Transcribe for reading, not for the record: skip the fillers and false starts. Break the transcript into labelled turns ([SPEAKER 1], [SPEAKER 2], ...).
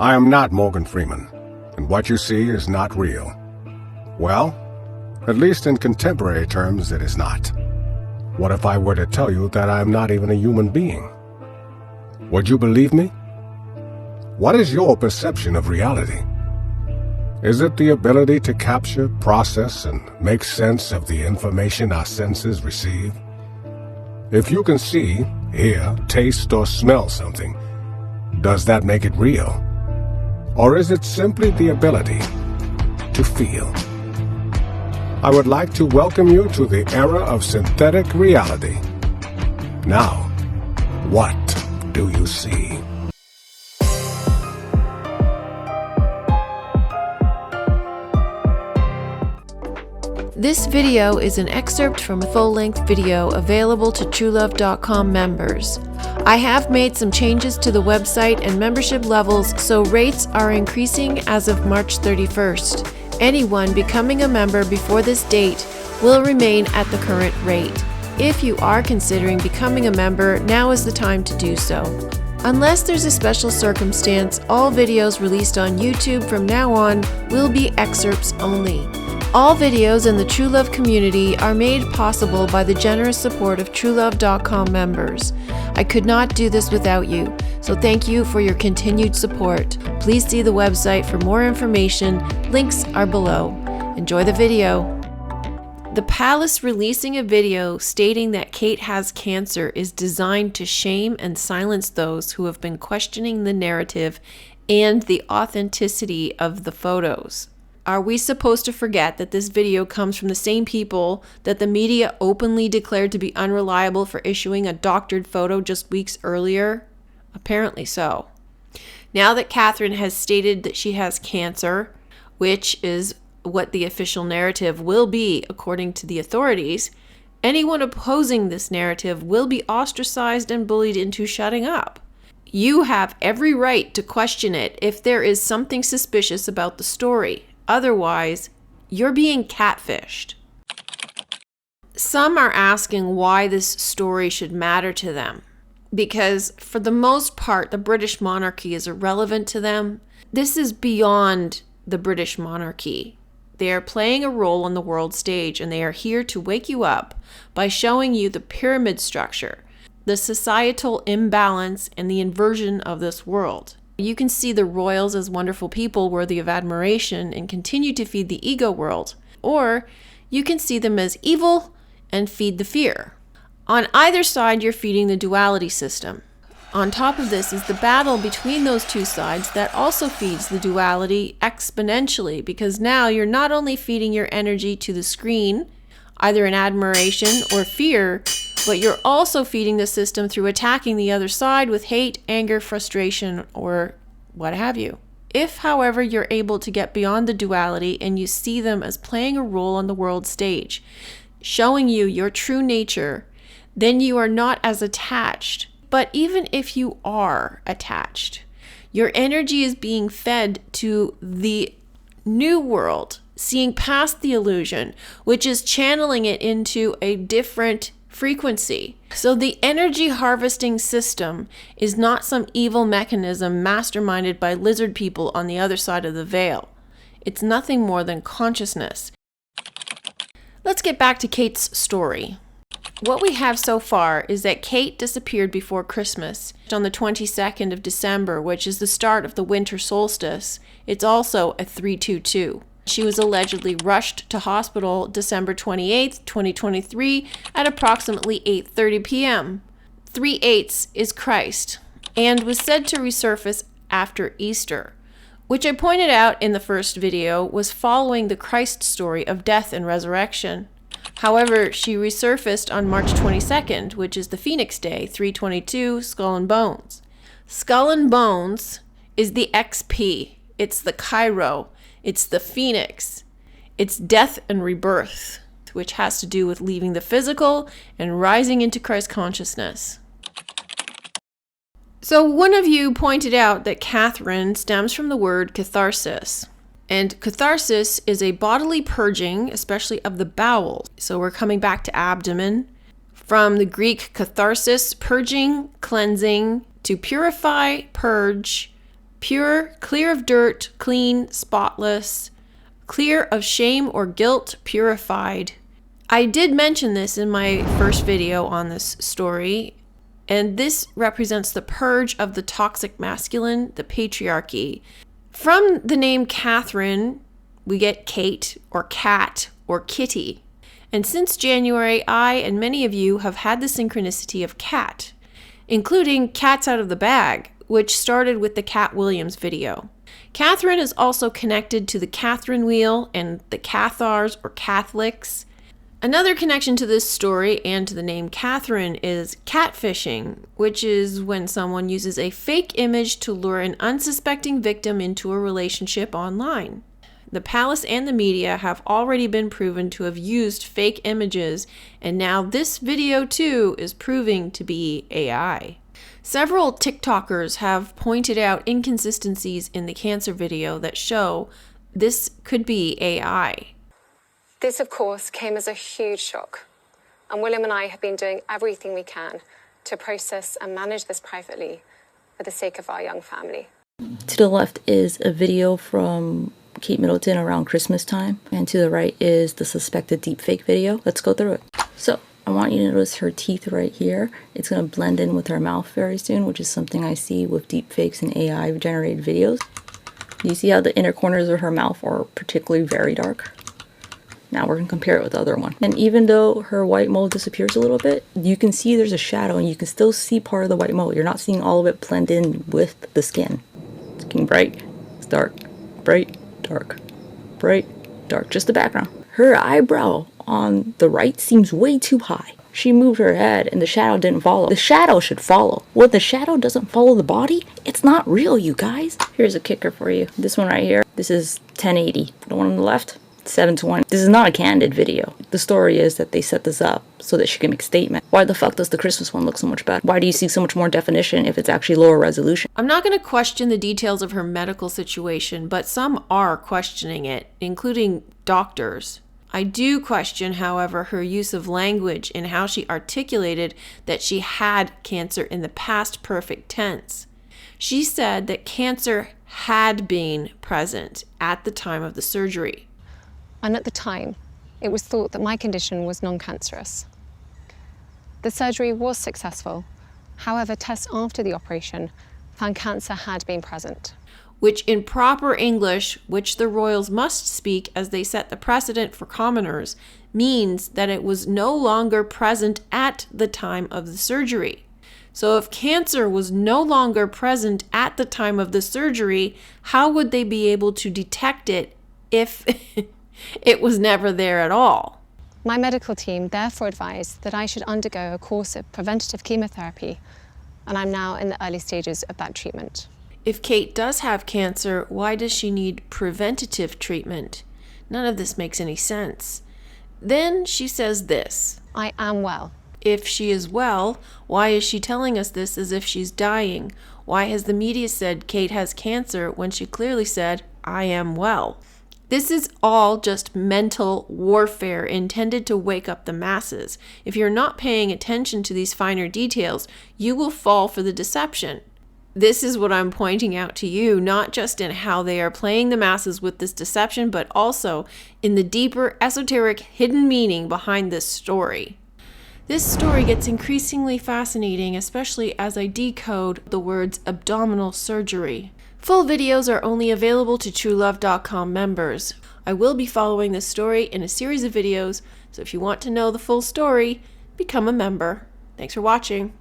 [SPEAKER 1] I am not Morgan Freeman, and what you see is not real. Well, at least in contemporary terms, it is not. What if I were to tell you that I am not even a human being? Would you believe me? What is your perception of reality? Is it the ability to capture, process, and make sense of the information our senses receive? If you can see, hear, taste, or smell something, does that make it real? Or is it simply the ability to feel? I would like to welcome you to the era of synthetic reality. Now, what do you see?
[SPEAKER 2] This video is an excerpt from a full-length video available to TrueLove.com members. I have made some changes to the website and membership levels, so rates are increasing as of March 31st. Anyone becoming a member before this date will remain at the current rate. If you are considering becoming a member, now is the time to do so. Unless there's a special circumstance, all videos released on YouTube from now on will be excerpts only. All videos in the TrueLove community are made possible by the generous support of TrueLove.com members. I could not do this without you, so thank you for your continued support. Please see the website for more information. Links are below. Enjoy the video. The palace releasing a video stating that Kate has cancer is designed to shame and silence those who have been questioning the narrative and the authenticity of the photos. Are we supposed to forget that this video comes from the same people that the media openly declared to be unreliable for issuing a doctored photo just weeks earlier? Apparently so. Now that Catherine has stated that she has cancer, which is what the official narrative will be according to the authorities, anyone opposing this narrative will be ostracized and bullied into shutting up. You have every right to question it if there is something suspicious about the story. Otherwise, you're being catfished. Some are asking why this story should matter to them. Because for the most part, the British monarchy is irrelevant to them. This is beyond the British monarchy. They are playing a role on the world stage, and they are here to wake you up by showing you the pyramid structure, the societal imbalance, and the inversion of this world. You can see the royals as wonderful people worthy of admiration and continue to feed the ego world, or you can see them as evil and feed the fear. On either side, you're feeding the duality system. On top of this is the battle between those two sides that also feeds the duality exponentially, because now you're not only feeding your energy to the screen, either in admiration or fear, but you're also feeding the system through attacking the other side with hate, anger, frustration, or what have you. If, however, you're able to get beyond the duality and you see them as playing a role on the world stage, showing you your true nature, then you are not as attached. But even if you are attached, your energy is being fed to the new world, seeing past the illusion, which is channeling it into a different frequency. So the energy harvesting system is not some evil mechanism masterminded by lizard people on the other side of the veil. It's nothing more than consciousness. Let's get back to Kate's story. What we have so far is that Kate disappeared before Christmas on the 22nd of December, which is the start of the winter solstice. It's also a 322. She was allegedly rushed to hospital December 28th, 2023 at approximately 8:30 p.m. 3/8 is Christ, and was said to resurface after Easter, which I pointed out in the first video was following the Christ story of death and resurrection. However, she resurfaced on March 22nd, which is the Phoenix Day, 3/22, Skull and Bones. Skull and Bones is the XP, it's the Cairo, it's the Phoenix, it's death and rebirth, which has to do with leaving the physical and rising into Christ consciousness. So one of you pointed out that Catherine stems from the word catharsis. And catharsis is a bodily purging, especially of the bowels. So we're coming back to abdomen. From the Greek catharsis, purging, cleansing, to purify, purge, pure, clear of dirt, clean, spotless, clear of shame or guilt, purified. I did mention this in my first video on this story, and this represents the purge of the toxic masculine, the patriarchy. From the name Catherine, we get Kate or Cat or Kitty. And since January, I and many of you have had the synchronicity of cat, including Cats Out of the Bag, which started with the Cat Williams video. Catherine is also connected to the Catherine wheel and the Cathars or Catholics. Another connection to this story and to the name Catherine is catfishing, which is when someone uses a fake image to lure an unsuspecting victim into a relationship online. The palace and the media have already been proven to have used fake images, and now this video too is proving to be AI. Several TikTokers have pointed out inconsistencies in the cancer video that show this could be AI.
[SPEAKER 3] This, of course, came as a huge shock, and William and I have been doing everything we can to process and manage this privately for the sake of our young family.
[SPEAKER 4] To the left is a video from Kate Middleton around Christmas time, and to the right is the suspected deepfake video. Let's go through it. So I want you to notice her teeth right here. It's going to blend in with her mouth very soon, which is something I see with deepfakes and AI generated videos. You see how the inner corners of her mouth are particularly very dark? Now we're going to compare it with the other one. And even though her white mole disappears a little bit, you can see there's a shadow and you can still see part of the white mole. You're not seeing all of it blend in with the skin. It's looking bright, it's dark, bright, dark, bright, dark. Just the background. Her eyebrow on the right seems way too high. She moved her head and the shadow didn't follow. The shadow should follow. When the shadow doesn't follow the body, it's not real, you guys. Here's a kicker for you. This one right here, this is 1080. The one on the left, 720. This is not a candid video. The story is that they set this up so that she can make a statement. Why the fuck does the Christmas one look so much better? Why do you see so much more definition if it's actually lower resolution?
[SPEAKER 2] I'm not going to question the details of her medical situation, but some are questioning it, including doctors. I do question, however, her use of language and how she articulated that she had cancer in the past perfect tense. She said that cancer had been present at the time of the surgery.
[SPEAKER 3] And at the time, it was thought that my condition was non-cancerous. The surgery was successful. However, tests after the operation found cancer had been present.
[SPEAKER 2] Which in proper English, which the royals must speak as they set the precedent for commoners, means that it was no longer present at the time of the surgery. So if cancer was no longer present at the time of the surgery, how would they be able to detect it if it was never there at all?
[SPEAKER 3] My medical team therefore advised that I should undergo a course of preventative chemotherapy, and I'm now in the early stages of that treatment.
[SPEAKER 2] If Kate does have cancer, why does she need preventative treatment? None of this makes any sense. Then she says this:
[SPEAKER 3] I am well.
[SPEAKER 2] If she is well, why is she telling us this as if she's dying? Why has the media said Kate has cancer when she clearly said, I am well? This is all just mental warfare intended to wake up the masses. If you're not paying attention to these finer details, you will fall for the deception. This is what I'm pointing out to you, not just in how they are playing the masses with this deception, but also in the deeper, esoteric, hidden meaning behind this story. This story gets increasingly fascinating, especially as I decode the words abdominal surgery. Full videos are only available to TrueLove.com members. I will be following this story in a series of videos, so if you want to know the full story, become a member. Thanks for watching.